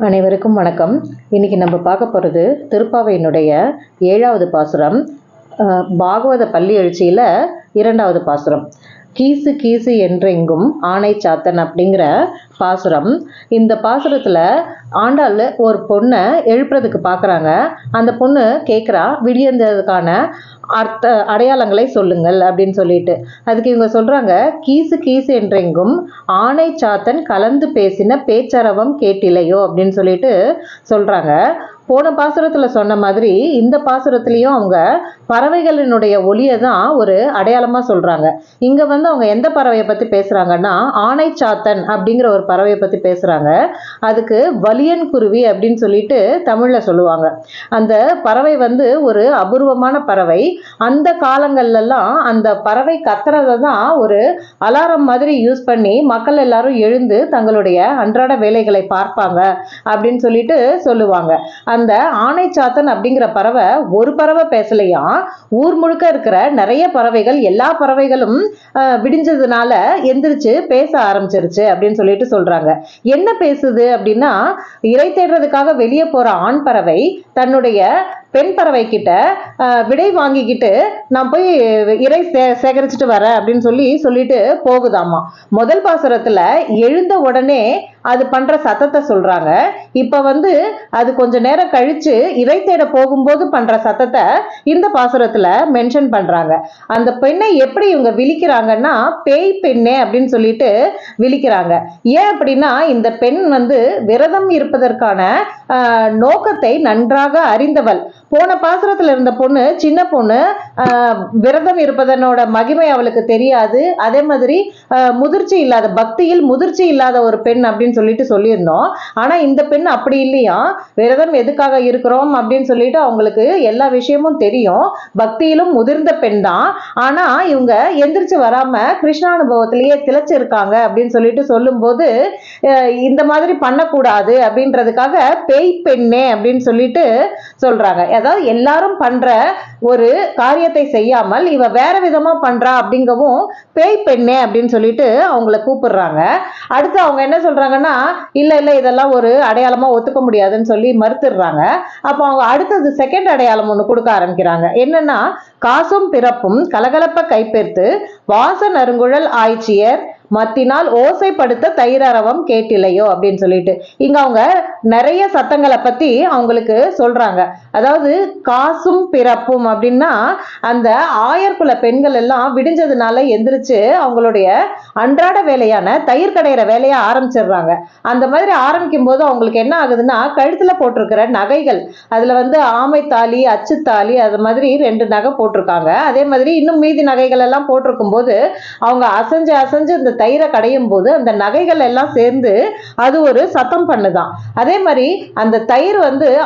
அனைவருக்கும் வணக்கம். இன்னைக்கு நம்ம பார்க்க போகிறது திருப்பாவையினுடைய 7வது பாசுரம். பாகவத பள்ளி எழுச்சியில் 2வது பாசுரம். கீசு கீசு என்றெங்கும் ஆணை சாத்தன் அப்படிங்கிற பாசுரம். இந்த பாசுரத்தில் ஆண்டாள் ஒரு பொண்ணை எழுப்புறதுக்கு பார்க்குறாங்க. அந்த பொண்ணு கேட்குறா, விடியந்ததுக்கான அடையாளங்களை சொல்லுங்கள் அப்படின்னு சொல்லிட்டு. அதுக்கு இவங்க சொல்கிறாங்க, கீசு கீசு என்றெங்கும் ஆணை சாத்தன் கலந்து பேசின பேச்சரவம் கேட்டிலையோ அப்படின்னு சொல்லிட்டு சொல்கிறாங்க. போன பாசுரத்தில் சொன்ன மாதிரி இந்த பாசுரத்துலேயும் அவங்க பறவைகளினுடைய ஒலியை தான் ஒரு அடையாளமாக சொல்கிறாங்க. இங்கே அவங்க எந்த பறவையை பற்றி பேசுகிறாங்கன்னா, ஆணை சாத்தன் அப்படிங்கிற ஒரு பறவையை பற்றி பேசுகிறாங்க. அதுக்கு வலியன் குருவி அப்படின்னு சொல்லிட்டு தமிழில் சொல்லுவாங்க. அந்த பறவை ஒரு அபூர்வமான பறவை. அந்த காலங்கள்லாம் அந்த பறவை கத்துறதை தான் ஒரு அலாரம் மாதிரி யூஸ் பண்ணி மக்கள் எல்லாரும் எழுந்து தங்களுடைய அன்றாட வேலைகளை பார்ப்பாங்க அப்படின்னு சொல்லிட்டு சொல்லுவாங்க. அந்த ஆணை சாத்தன் அப்படிங்கிற பறவை ஒரு பறவை பேசலையா, ஊர் முழுக்க இருக்கிற நிறைய பறவைகள், எல்லா பறவைகளும் விடிஞ்சதுனால எந்திரிச்சு பேச ஆரம்பிச்சிருச்சு அப்படின்னு சொல்லிட்டு சொல்றாங்க. என்ன பேசுது அப்படின்னா, இறை தேடுறதுக்காக வெளியே போற ஆண் பறவை தன்னுடைய பெண் பறவை கிட்ட விடை வாங்கிக்கிட்டு நான் போய் இறை சேகரிச்சுட்டு வரேன் அப்படின்னு சொல்லிட்டு போகுதாமா. முதல் பாசுரத்துல எழுந்த உடனே அது பண்ற சத்தத்தை சொல்றாங்க. இப்ப அது கொஞ்ச நேரம் கழிச்சு இறை தேட போகும்போது பண்ற சத்தத்தை இந்த பாசுரத்துல மென்ஷன் பண்றாங்க. அந்த பெண்ணை எப்படி இவங்க விழிக்கிறாங்கன்னா, பேய் பெண்ணே அப்படின்னு சொல்லிட்டு விழிக்கிறாங்க. ஏன் அப்படின்னா, இந்த பெண் விரதம் இருப்பதற்கான நோக்கத்தை நன்றாக அறிந்தவள். போன பாசுரத்துல இருந்த பொண்ணு சின்ன பொண்ணு, விரதம் இருப்பதனோட மகிமை அவளுக்கு தெரியாது. அதே மாதிரி முதிர்ச்சி இல்லாத, பக்தியில் முதிர்ச்சி இல்லாத ஒரு பெண் அப்படின்னு சொல்லிட்டு சொல்லியிருந்தோம். ஆனா இந்த பெண் அப்படி இல்லையா, விரதம் எதுக்காக இருக்கிறோம் அப்படின்னு சொல்லிட்டு அவங்களுக்கு எல்லா விஷயமும் தெரியும். பக்தியிலும் முதிர்ந்த பெண் தான். ஆனா இவங்க எந்திரிச்சு வராம கிருஷ்ணானுபவத்திலேயே திளைச்சிருக்காங்க அப்படின்னு சொல்லிட்டு சொல்லும் போது, இந்த மாதிரி பண்ணக்கூடாது அப்படின்றதுக்காக பேய் பெண்ணே அப்படின்னு சொல்லிட்டு சொல்றாங்க. அதாவது எல்லாரும் பண்ற ஒரு காரியத்தை செய்யாமல் இவ வேற விதமா பண்றா அப்படிங்கவும் பேய் பெண்ணே அப்படின்னு சொல்லிட்டு அவங்கள கூப்பிடுறாங்க. அடுத்து அவங்க என்ன சொல்றாங்கன்னா, இல்ல இதெல்லாம் ஒரு அடையாளமா ஒத்துக்க முடியாதுன்னு சொல்லி மறுத்துடுறாங்க. அப்போ அவங்க அடுத்தது செகண்ட் அடையாளம் ஒண்ணு கொடுக்க ஆரம்பிக்கிறாங்க. என்னன்னா, காசும் பிறப்பும் கலகலப்ப கைப்பேர்த்து வாச நறுங்குழல் ஆய்ச்சியர் மத்தினால் ஓசைப்படுத்த தயிரரவம் கேட்டிலையோ அப்படின்னு சொல்லிட்டு இங்க அவங்க நிறைய சத்தங்களை பத்தி அவங்களுக்கு சொல்றாங்க. அதாவது காசும் பிறப்பும் அப்படின்னா, அந்த ஆயர்குல பெண்கள் எல்லாம் விடிஞ்சதுனால எந்திரிச்சு அவங்களுடைய அன்றாட வேலையான தயிர் கடையிற வேலையை ஆரம்பிச்சிடுறாங்க. அந்த மாதிரி ஆரம்பிக்கும் போது அவங்களுக்கு என்ன ஆகுதுன்னா, கழுத்துல போட்டிருக்கிற நகைகள், அதுல ஆமைத்தாலி, அச்சுத்தாலி, அது மாதிரி 2 நகை போட்டிருக்காங்க. அதே மாதிரி இன்னும் மீதி நகைகள் எல்லாம் போட்டிருக்கும் போது அவங்க அசைஞ்சு அசைஞ்சு இந்த தயிரை கடையும் போது அந்த நகைகள் எல்லாம் சேர்ந்து அது ஒரு சத்தம் பண்ணுதான். அதே மாதிரி அந்த தயிர்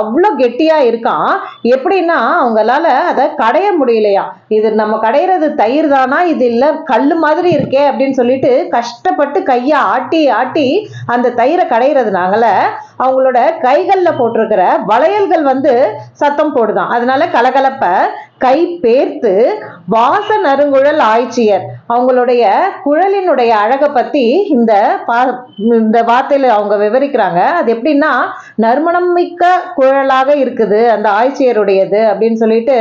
அவ்வளோ கெட்டியா இருக்கான். எப்படின்னா, அவங்களால அதை கடைய முடியலையா. இது நம்ம கடையிறது தயிர் தானா, இது இல்ல கல்லு மாதிரி இருக்கே அப்படின்னு சொல்லிட்டு கஷ்டப்பட்டு கையை ஆட்டி ஆட்டி அந்த தயிரை கடையிறதுனால அவங்களோட கைகள்ல போட்டிருக்கிற வளையல்கள் சத்தம் போடுதான். அதனால கலகலப்ப கை பேர்த்து வாச நறுங்குழல் ஆய்ச்சியர், அவங்களுடைய குழலினுடைய அழகை பத்தி இந்த வார்த்தையில அவங்க விவரிக்கிறாங்க. அது எப்படின்னா, நறுமணம் மிக்க குழலாக இருக்குது அந்த ஆய்ச்சியருடையது அப்படின்னு சொல்லிட்டு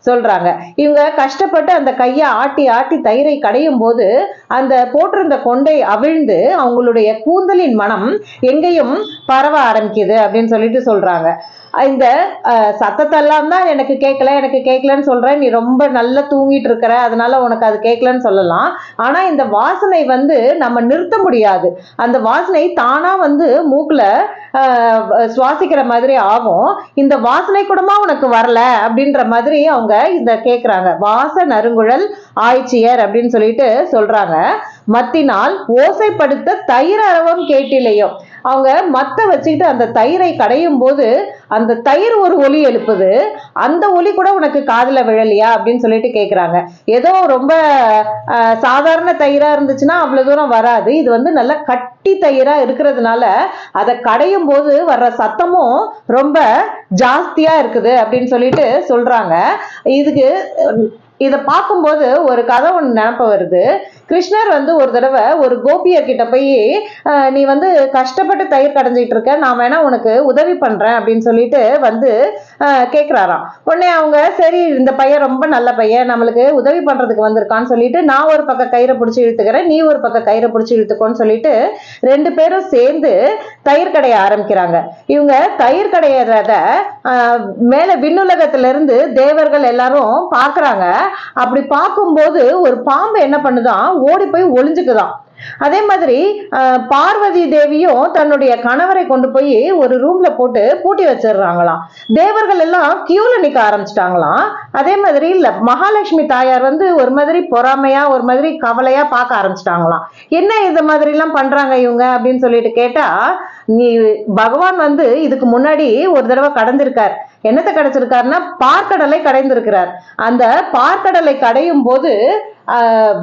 சொல்றாங்க. இவங்க கஷ்டப்பட்டு அந்த கையை ஆட்டி ஆட்டி தயிரை கடையும் போது அந்த போட்டிருந்த கொண்டை அவிழ்ந்து அவங்களுடைய கூந்தலின் மனம் எங்கேயும் பரவ ஆரம்பிக்குது அப்படின்னு சொல்லிட்டு சொல்றாங்க. இந்த சத்தத்தெல்லாம் தான் எனக்கு கேட்கலன்னு சொல்றேன், நீ ரொம்ப நல்லா தூங்கிட்டு இருக்கிற, அதனால உனக்கு அது கேட்கலன்னு சொல்லலாம். ஆனா இந்த வாசனை நம்ம நிறுத்த முடியாது. அந்த வாசனை தானா மூக்குல சுவாசிக்கிற மாதிரி ஆகும். இந்த வாசனை கூடமா உனக்கு வரல அப்படின்ற மாதிரி அவங்க இந்த கேட்கிறாங்க. வாச நறுங்குழல் ஆய்ச்சியர் அப்படின்னு சொல்லிட்டு சொல்றாங்க. மத்தினால் ஓசைப்படுத்த தயிர் அரவம் கேட்டிலையோ, அவங்க மத்த வச்சுக்கிட்டு அந்த தயிரை கடையும் போது அந்த தயிர் ஒரு ஒலி எழுப்புது, அந்த ஒலி கூட உனக்கு காதுல விழலையா அப்படின்னு சொல்லிட்டு கேட்குறாங்க. ஏதோ ரொம்ப சாதாரண தயிரா இருந்துச்சுன்னா அவ்வளவு தூரம் வராது. இது நல்ல கட்டி தயிரா இருக்கிறதுனால அதை கடையும் போது வர்ற சத்தமும் ரொம்ப ஜாஸ்தியா இருக்குது அப்படின்னு சொல்லிட்டு சொல்றாங்க. இதுக்கு இதை பார்க்கும்போது ஒரு கதை ஒன்று நினப்பு வருது. கிருஷ்ணர் வந்து ஒரு தடவை ஒரு கோபியர்கிட்ட போய் நீ வந்து கஷ்டப்பட்டு தயிர் கடைஞ்சிட்டு இருக்க, நான் வேணா உனக்கு உதவி பண்றேன் அப்படின்னு சொல்லிட்டு வந்து கேட்குறாராம். உடனே அவங்க சரி இந்த பையன் ரொம்ப நல்ல பையன், நம்மளுக்கு உதவி பண்றதுக்கு வந்திருக்கான்னு சொல்லிட்டு நான் ஒரு பக்கம் கயிறை பிடிச்சி இழுத்துக்கிறேன், நீ ஒரு பக்கம் கயிறை பிடிச்சி இழுத்துக்கோன்னு சொல்லிட்டு 2 பேரும் சேர்ந்து தயிர் கடைய ஆரம்பிக்கிறாங்க. இவங்க தயிர் கடையிறத மேல விண்ணுலகத்துல இருந்து தேவர்கள் எல்லாரும் பாக்குறாங்க. அப்படி பார்க்கும்போது ஒரு பாம்பு என்ன பண்ணுதான், ஓடி போய் ஒளிஞ்சுக்குதான். அதே மாதிரி பார்வதி தேவியும் தன்னுடைய கணவரை கொண்டு போய் ஒரு ரூம்ல போட்டு பூட்டி வச்சிடுறாங்களாம். தேவர்கள் எல்லாம் கியூல நிக்க ஆரம்பிச்சிட்டாங்களாம். அதே மாதிரி இல்ல மகாலட்சுமி தாயார் வந்து ஒரு மாதிரி பொறாமையா ஒரு மாதிரி கவலையா பார்க்க ஆரம்பிச்சிட்டாங்களாம். என்ன இந்த மாதிரி எல்லாம் பண்றாங்க இவங்க அப்படின்னு சொல்லிட்டு கேட்டா, நீ பகவான் வந்து இதுக்கு முன்னாடி ஒரு தடவை கடந்திருக்கார். என்னத்தை கடைச்சிருக்காருன்னா பார்க்கடலை கடைந்திருக்கிறார். அந்த பார்க்கடலை கடையும் போது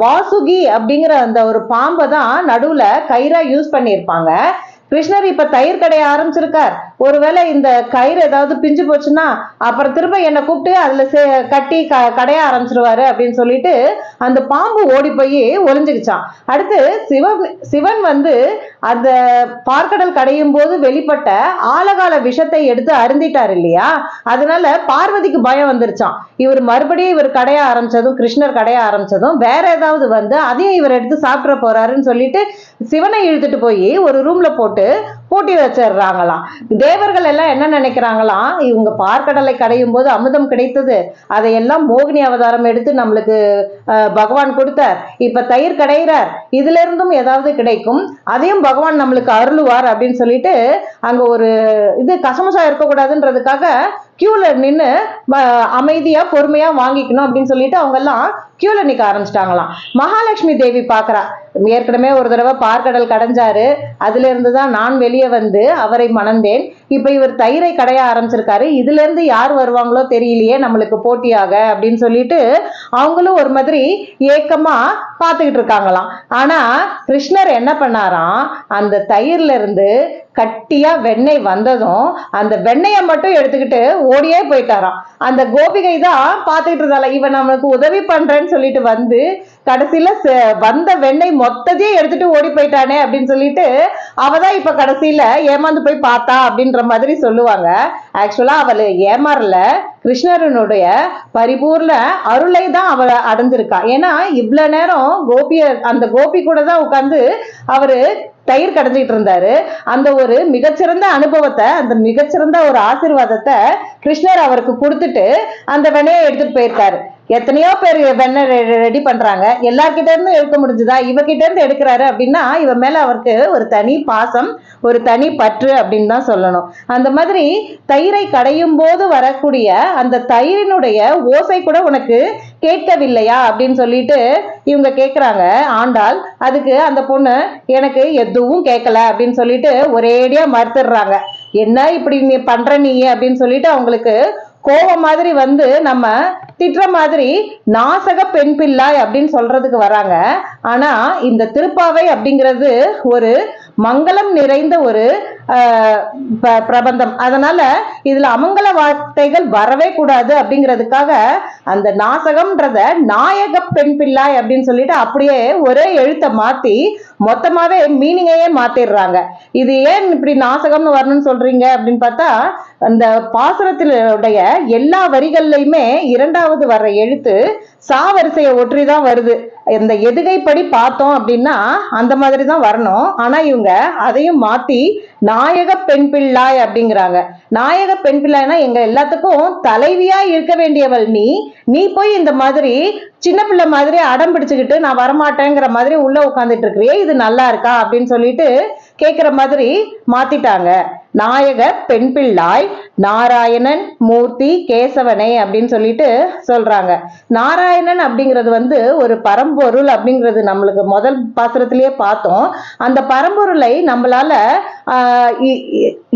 வாசுகி அப்படிங்கிற அந்த ஒரு பாம்பை தான் நடுவுல கயிறா யூஸ் பண்ணியிருப்பாங்க. கிருஷ்ணர் இப்ப தயிர் கடைய ஆரம்பிச்சிருக்கார். ஒருவேளை இந்த கயிறு ஏதாவது பிஞ்சு போச்சுன்னா அப்புறம் திரும்ப என்னை கூப்பிட்டு அதுல கட்டி கடைய ஆரம்பிச்சிருவாரு அப்படின்னு சொல்லிட்டு அந்த பாம்பு ஓடி போய் ஒளிஞ்சுக்கிச்சான். அடுத்து சிவன் வந்து அந்த பார்க்கடல் கடையும் போது வெளிப்பட்ட ஆழகால விஷத்தை எடுத்து அருந்திட்டார் இல்லையா, அதனால பார்வதிக்கு பயம் வந்துருச்சான். இவர் மறுபடியும் இவர் கடைய ஆரம்பிச்சதும் கிருஷ்ணர் கடைய ஆரம்பிச்சதும் வேற ஏதாவது வந்து அதையும் இவர் எடுத்து சாப்பிட போறாருன்னு சொல்லிட்டு சிவனை இழுத்துட்டு போய் ஒரு ரூம்ல போட்டு பூட்டி வச்சிடுறாங்களாம். தேவர்கள் எல்லாம் என்ன நினைக்கிறாங்களாம், இவங்க பார்க்கடலை கடையும் போது அமுதம் கிடைத்தது, அதையெல்லாம் மோகினி அவதாரம் எடுத்து நம்மளுக்கு பகவான் கொடுத்தார், இப்ப தயிர் கடைகிறார், இதுல இருந்தும் ஏதாவது கிடைக்கும், அதையும் பகவான் நம்மளுக்கு அருளுவார் அப்படின்னு சொல்லிட்டு அங்க ஒரு இது கசமசா இருக்கக்கூடாதுன்றதுக்காக கியூல நின்று அமைதியா பொறுமையா வாங்கிக்கணும் அப்படின்னு சொல்லிட்டு அவங்க எல்லாம் கியூல நிக்க ஆரம்பிச்சிட்டாங்களாம். மகாலட்சுமி தேவி பாக்குறா, ஏற்கனவே ஒரு தடவை பார்க்கடல் கடைஞ்சாரு, அதுல இருந்துதான் நான் வெளியே வந்து அவரை மணந்தேன், இப்ப இவர் தயிரை கடைய ஆரம்பிச்சிருக்காரு, இதுல இருந்து யார் வருவாங்களோ தெரியலையே நம்மளுக்கு போட்டியாக அப்படின்னு சொல்லிட்டு அவங்களும் ஒரு மாதிரி ஏக்கமா பாத்துக்கிட்டு இருக்காங்களாம். ஆனா கிருஷ்ணர் என்ன பண்ணாராம், அந்த தயிர்ல இருந்து கட்டியா வெண்ணெய் வந்ததும் அந்த வெண்ணெயை மட்டும் எடுத்துக்கிட்டு ஓடியே போயிட்டாராம். அந்த கோபிகை தான் பாத்துக்கிட்டு இருந்தால, இவன் நம்மளுக்கு உதவி பண்றேன்னு சொல்லிட்டு வந்து கடைசியில வந்த வெண்ணெய் மொத்தத்தையும் எடுத்துட்டு ஓடி போயிட்டானே அப்படின்னு சொல்லிட்டு அவதான் இப்ப கடைசியில ஏமாந்து போய் பார்த்தா அப்படின்ற மாதிரி சொல்லுவாங்க. ஆக்சுவலா அவளை ஏமாறல, கிருஷ்ணரனுடைய பரிபூர்ண அருளை தான் அவ அடைஞ்சிருக்கா. ஏன்னா இவ்வளவு நேரம் அந்த கோபி கூட தான் உட்கார்ந்து அவரு தயிர் கடைஞ்சிட்டு இருந்தாரு. அந்த ஒரு மிகச்சிறந்த அனுபவத்தை, அந்த மிகச்சிறந்த ஒரு ஆசீர்வாதத்தை கிருஷ்ணர் அவருக்கு கொடுத்துட்டு அந்த வெண்ணையை எடுத்துட்டு போயிருக்காரு. எத்தனையோ பேர் வெண்ணெய் ரெடி பண்றாங்க, எல்லார்கிட்ட இருந்து எடுக்க முடிஞ்சுதா, இவகிட்ட இருந்து எடுக்கிறாரு அப்படின்னா இவன் மேல அவருக்கு ஒரு தனி பாசம், ஒரு தனி பற்று அப்படின்னு தான் சொல்லணும். அந்த மாதிரி தயிரை கடையும் போது வரக்கூடிய அந்த தயிரினுடைய ஓசை கூட உனக்கு கேட்கவில்லையா அப்படின்னு சொல்லிட்டு இவங்க கேட்குறாங்க. ஆண்டாள் அதுக்கு அந்த பொண்ணு எனக்கு எதுவும் கேட்கல அப்படின்னு சொல்லிட்டு ஒரேடியா மறுத்துடுறாங்க. என்ன இப்படி நீ பண்ற நீ அப்படின்னு சொல்லிட்டு அவங்களுக்கு கோவம் மாதிரி வந்து நம்ம திட்டுற மாதிரி நாசக பெண் பிள்ளாய் அப்படின்னு சொல்றதுக்கு வராங்க. ஆனா இந்த திருப்பாவை அப்படிங்கிறது ஒரு மங்களம் நிறைந்த ஒரு பிரபந்தம், அதனால இதுல அமங்கல வார்த்தைகள் வரவே கூடாது அப்படிங்கிறதுக்காக அந்த நாசகம்ன்றத நாயக பெண் பிள்ளாய் அப்படின்னு சொல்லிட்டு அப்படியே ஒரே எழுத்தை மாத்தி மொத்தமாவே மீனிங்கையே மாத்திடுறாங்க. இது ஏன் இப்படி நாசகம்னு வரணும்னு சொல்றீங்க அப்படின்னு பார்த்தா, அந்த பாசுரத்தினுடைய எல்லா வரிகள்லையுமே இரண்டாவது வர்ற எழுத்து சா வரிசையை ஒற்றிதான் வருது. இந்த எதுகைப்படி பார்த்தோம் அப்படின்னா அந்த மாதிரி தான் வரணும். ஆனா இவங்க அதையும் மாத்தி நாயக பெண் பிள்ளாய் அப்படிங்கிறாங்க. நாயக பெண் பிள்ளாய்னா எங்க எல்லாத்துக்கும் தலைவியா இருக்க வேண்டியவள் நீ போய் இந்த மாதிரி சின்ன பிள்ளை மாதிரி அடம் பிடிச்சுக்கிட்டு நான் வரமாட்டேங்கிற மாதிரி உள்ள உட்காந்துட்டு இருக்கிறியே, இது நல்லா இருக்கா அப்படின்னு சொல்லிட்டு கேட்கிற மாதிரி மாத்திட்டாங்க. நாயக பெண் பிள்ளாய் நாராயணன் மூர்த்தி கேசவனே அப்படின்னு சொல்லிட்டு சொல்றாங்க. நாராயணன் அப்படிங்கிறது வந்து ஒரு பரம்பொருள் அப்படிங்கிறது நம்மளுக்கு முதல் பாசுரத்திலேயே பார்த்தோம். அந்த பரம்பொருளை நம்மளால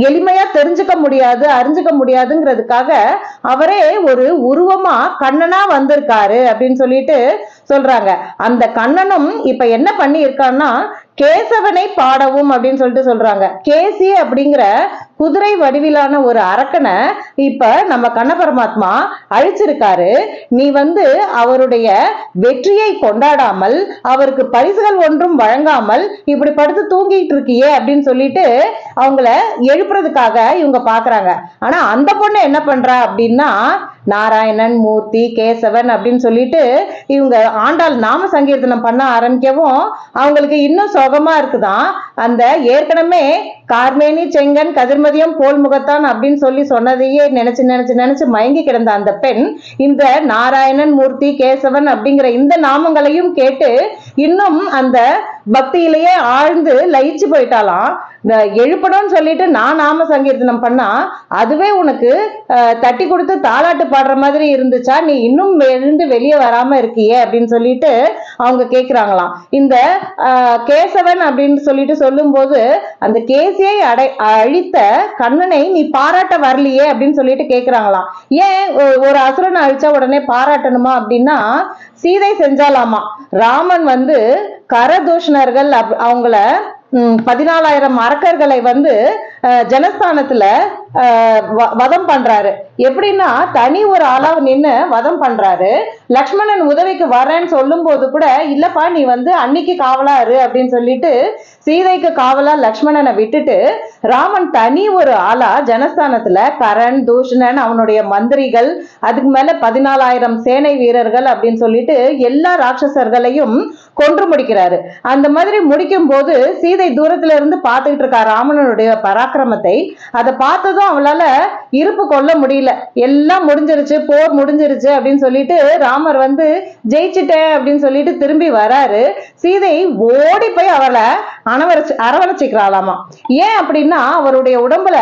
எளிமையா தெரிஞ்சுக்க முடியாது, அறிஞ்சுக்க முடியாதுங்கிறதுக்காக அவரே ஒரு உருவமா கண்ணனா வந்திருக்காரு அப்படின்னு சொல்லிட்டு சொல்றாங்க. அந்த கண்ணனும் இப்ப என்ன பண்ணி இருக்கான்னா கேசவனை பாடவும் அப்படின்னு சொல்லிட்டு சொல்றாங்க. கேசி அப்படிங்கிற குதிரை வடிவிலான ஒரு அரக்கனை இப்ப நம்ம கண்ண பரமாத்மா அழிச்சிருக்காரு. நீ வந்து அவருடைய வெற்றியை கொண்டாடாமல் அவருக்கு பரிசுகள் ஒன்றும் வழங்காமல் இப்படி படுத்து தூங்கிட்டு இருக்கியே அப்படின்னு சொல்லிட்டு அவங்கள எழுப்புறதுக்காக இவங்க பாக்குறாங்க. ஆனா அந்த பொண்ணு என்ன பண்றா அப்படின்னா, நாராயணன், மூர்த்தி, கேசவன் அப்படின்னு சொல்லிட்டு இவங்க ஆண்டாள் நாம சங்கீர்த்தனம் பண்ண ஆரம்பிக்கவும் அவங்களுக்கு இன்னும் சோகமா இருக்குதான். அந்த ஏற்கனவே கார்மேனி செங்கன் கதிர்மதியம் போல் முகத்தான் அப்படின்னு சொல்லி சொன்னதையே நினைச்சு நினைச்சு நினைச்சு மயங்கி கிடந்த அந்த பெண் இந்த நாராயணன், மூர்த்தி, கேசவன் அப்படிங்கிற இந்த நாமங்களையும் கேட்டு இன்னும் அந்த பக்தியிலேயே ஆழ்ந்து லயிச்சு போயிட்டாலாம். எழுப்பணும்னு சொல்லிட்டு நான் நாம சங்கீர்த்தனம் பண்ணா அதுவே உனக்கு தட்டி கொடுத்து தாலாட்டு பாடுற மாதிரி இருந்துச்சா, நீ இன்னும் எழுந்து வெளியே வராம இருக்கியே அப்படின்னு சொல்லிட்டு அவங்க கேக்குறாங்களாம். இந்த கேசவன் அப்படின்னு சொல்லிட்டு சொல்லும் போது அந்த கேசியை அழித்த கண்ணனை நீ பாராட்ட வரலையே அப்படின்னு சொல்லிட்டு கேக்குறாங்களாம். ஏன் ஒரு அசுரனை அழிச்சா உடனே பாராட்டணுமா அப்படின்னா, சீதை செஞ்சாலாமா. ராமன் வந்து கரதூஷணர்கள் அவங்கள 14,000 அரக்கர்களை வந்து ஜனஸ்தானத்துல வதம் பண்றாரு. எப்படின்னா தனி ஒரு ஆளா நின்னு வதம் பண்றாரு. லக்ஷ்மணன் உதவிக்கு வரேன்னு சொல்லும் போது கூட இல்லப்பா நீ வந்து அன்னைக்கு காவலா இரு அப்படின்னு சொல்லிட்டு சீதைக்கு காவலா லக்ஷ்மணனை விட்டுட்டு ராமன் தனி ஒரு ஆளா ஜனஸ்தானத்துல கரண், தூஷணன், அவனுடைய மந்திரிகள், அதுக்கு மேல 14,000 சேனை வீரர்கள் அப்படின்னு சொல்லிட்டு எல்லா ராட்சசர்களையும் கொன்று முடிக்கிறாரு. அந்த மாதிரி முடிக்கும் போது சீதை தூரத்துல இருந்து பார்த்துக்கிட்டு இருக்கா ராமனுடைய பராக்கிரமத்தை. அதை பார்த்ததும் அவளால இருப்பு கொள்ள முடியல. எல்லாம் முடிஞ்சிருச்சு, போர் முடிஞ்சிருச்சு அப்படின்னு சொல்லிட்டு ராமர் வந்து ஜெயிச்சுட்டேன் அப்படின்னு சொல்லிட்டு திரும்பி வராரு. சீதை ஓடி போய் அவளை அரவணைச்சிக்கிறாளாமா. ஏன் அப்படின்னா அவருடைய உடம்புல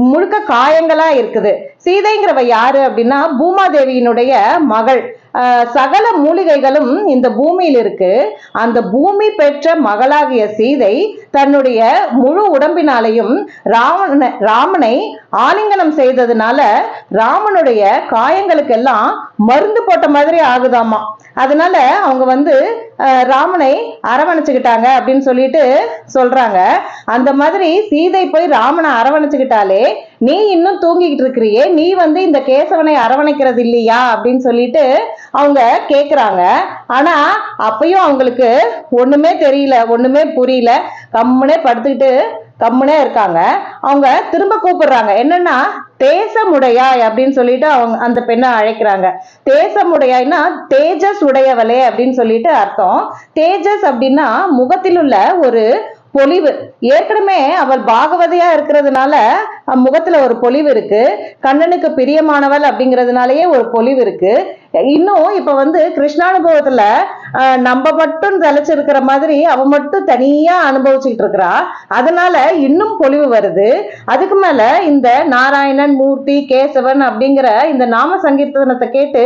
முழுக்க காயங்களா இருக்குது. சீதைங்கிறவ யாரு அப்படின்னா பூமாதேவியினுடைய மகள். சகல மூலிகைகளும் இந்த பூமியில் இருக்கு. அந்த பூமி பெற்ற மகளாகிய சீதை தன்னுடைய முழு உடம்பினாலையும் ராமனை ஆலிங்கனம் செய்ததுனால ராமனுடைய காயங்களுக்கு எல்லாம் மருந்து போட்ட மாதிரி ஆகுதாமா. அதனால அவங்க வந்து ராமனை அரவணைச்சுக்கிட்டாங்க அப்படின்னு சொல்லிட்டு சொல்றாங்க. அந்த மாதிரி சீதை போய் ராமனை அரவணைச்சுக்கிட்டாலே நீ இன்னும் தூங்கிக்கிட்டு இருக்கிறியே, நீ வந்து இந்த கேசவனை அரவணைக்கிறது இல்லையா அப்படின்னு சொல்லிட்டு அவங்க கேக்குறாங்க. ஆனா அப்பயும் அவங்களுக்கு ஒண்ணுமே தெரியல, ஒண்ணுமே புரியல. கம்முனே படுத்துக்கிட்டு கம்முனே இருக்காங்க. அவங்க திரும்ப கூப்பிடுறாங்க. என்னன்னா தேசமுடையாய் அப்படின்னு சொல்லிட்டு அவங்க அந்த பெண்ணை அழைக்கிறாங்க. தேசமுடையாய்னா தேஜஸ் உடையவளே அப்படின்னு சொல்லிட்டு அர்த்தம். தேஜஸ் அப்படின்னா முகத்தில் உள்ள ஒரு பொலிவு. ஏற்கனவே அவள் பாகவதையா இருக்கிறதுனால முகத்துல ஒரு பொலிவு இருக்கு. கண்ணனுக்கு பிரியமானவள் அப்படிங்கிறதுனாலயே ஒரு பொலிவு இருக்கு. இன்னும் இப்ப வந்து கிருஷ்ணானுபவத்துல நம்ம மட்டும் தலைச்சிருக்கிற மாதிரி அவ மட்டும் தனியா அனுபவிச்சுட்டு இருக்கிறா. அதனால இன்னும் பொலிவு வருது. அதுக்கு மேல இந்த நாராயணன், மூர்த்தி, கேசவன் அப்படிங்கிற இந்த நாம சங்கீர்த்தனத்தை கேட்டு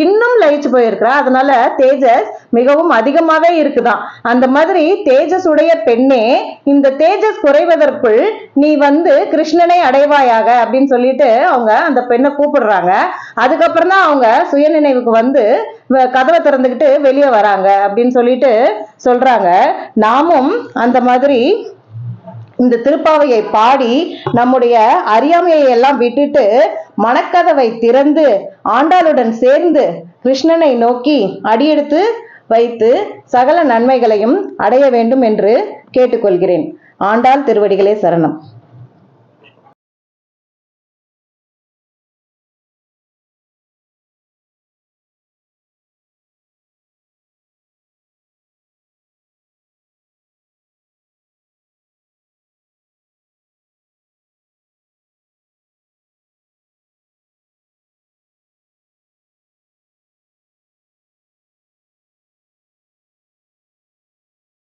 இன்னும் லயிச்சு போயிருக்கிறா. அதனால தேஜஸ் மிகவும் அதிகமாவே இருக்குதான். அந்த மாதிரி தேஜஸ் உடைய பெண்ணே, இந்த தேஜஸ் குறைவதற்குள் நீ வந்து கிருஷ்ணனை அடைவாயாக அப்படின்னு சொல்லிட்டு அவங்க அந்த பெண்ணை கூப்பிடுறாங்க. அதுக்கப்புறம் தான் அவங்க சுயநினைவுக்கு வந்து கதவை திறந்துக்கிட்டு வெளியே வராங்க அப்படின்னு சொல்லிட்டு சொல்றாங்க. நாமும் அந்த மாதிரி இந்த திருப்பாவையை பாடி நம்முடைய அறியாமையை எல்லாம் விட்டுட்டு மனக்கதவை திறந்து ஆண்டாளுடன் சேர்ந்து கிருஷ்ணனை நோக்கி அடியெடுத்து வைத்து சகல நன்மைகளையும் அடைய வேண்டும் என்று கேட்டுக்கொள்கிறேன். ஆண்டாள் திருவடிகளே சரணம்.